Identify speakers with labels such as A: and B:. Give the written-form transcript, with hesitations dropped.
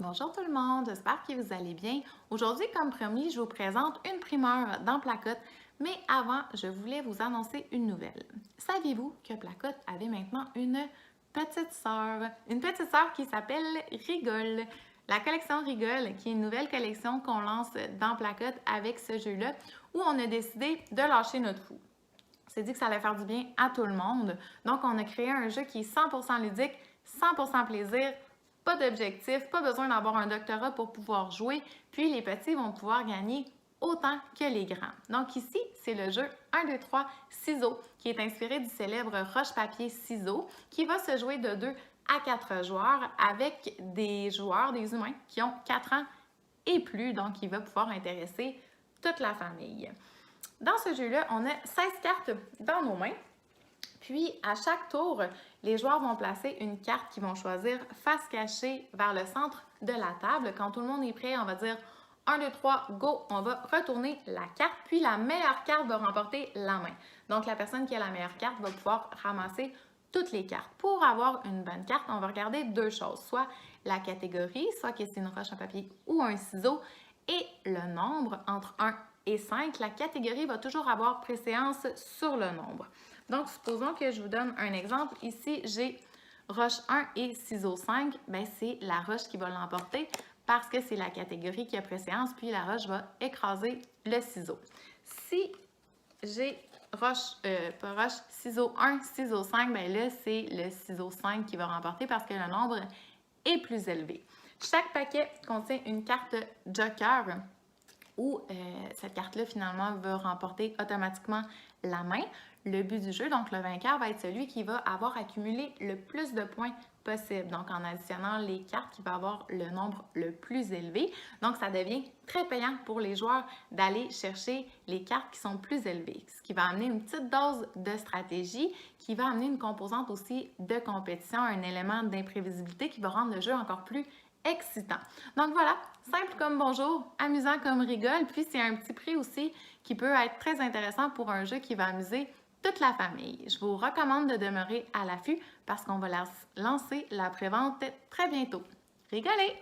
A: Bonjour tout le monde, j'espère que vous allez bien. Aujourd'hui, comme promis, je vous présente une primeur dans Placote, mais avant, je voulais vous annoncer une nouvelle. Saviez-vous que Placote avait maintenant une petite sœur qui s'appelle Rigole. La collection Rigole, qui est une nouvelle collection qu'on lance dans Placote avec ce jeu-là, où on a décidé de lâcher notre fou. On s'est dit que ça allait faire du bien à tout le monde. Donc, on a créé un jeu qui est 100% ludique, 100% plaisir, pas d'objectif, pas besoin d'avoir un doctorat pour pouvoir jouer. Puis, les petits vont pouvoir gagner autant que les grands. Donc ici, c'est le jeu 1, 2, 3, ciseaux, qui est inspiré du célèbre roche-papier-ciseaux, qui va se jouer de 2 à 4 joueurs avec des joueurs, des humains, qui ont 4 ans et plus. Donc, il va pouvoir intéresser toute la famille. Dans ce jeu-là, on a 16 cartes dans nos mains. Puis, à chaque tour, les joueurs vont placer une carte qu'ils vont choisir face cachée vers le centre de la table. Quand tout le monde est prêt, on va dire 1, 2, 3, go! On va retourner la carte, puis la meilleure carte va remporter la main. Donc, la personne qui a la meilleure carte va pouvoir ramasser toutes les cartes. Pour avoir une bonne carte, on va regarder deux choses, soit la catégorie, soit que c'est une roche, un papier ou un ciseau, et le nombre entre 1 et 5. La catégorie va toujours avoir préséance sur le nombre. Donc, supposons que je vous donne un exemple. Ici, j'ai roche 1 et ciseau 5. Bien, c'est la roche qui va l'emporter parce que c'est la catégorie qui a préséance, puis la roche va écraser le ciseau. Si j'ai pas roche, ciseau 1, ciseau 5, bien là, c'est le ciseau 5 qui va remporter parce que le nombre est plus élevé. Chaque paquet contient une carte joker où cette carte-là, finalement, va remporter automatiquement la main. Le but du jeu, donc le vainqueur, va être celui qui va avoir accumulé le plus de points possible. Donc, en additionnant les cartes, qui va avoir le nombre le plus élevé. Donc, ça devient très payant pour les joueurs d'aller chercher les cartes qui sont plus élevées, ce qui va amener une petite dose de stratégie, qui va amener une composante aussi de compétition, un élément d'imprévisibilité qui va rendre le jeu encore plus excitant. Donc voilà, simple comme bonjour, amusant comme rigole, puis c'est un petit prix aussi qui peut être très intéressant pour un jeu qui va amuser toute la famille. Je vous recommande de demeurer à l'affût parce qu'on va lancer la prévente très bientôt. Rigolez!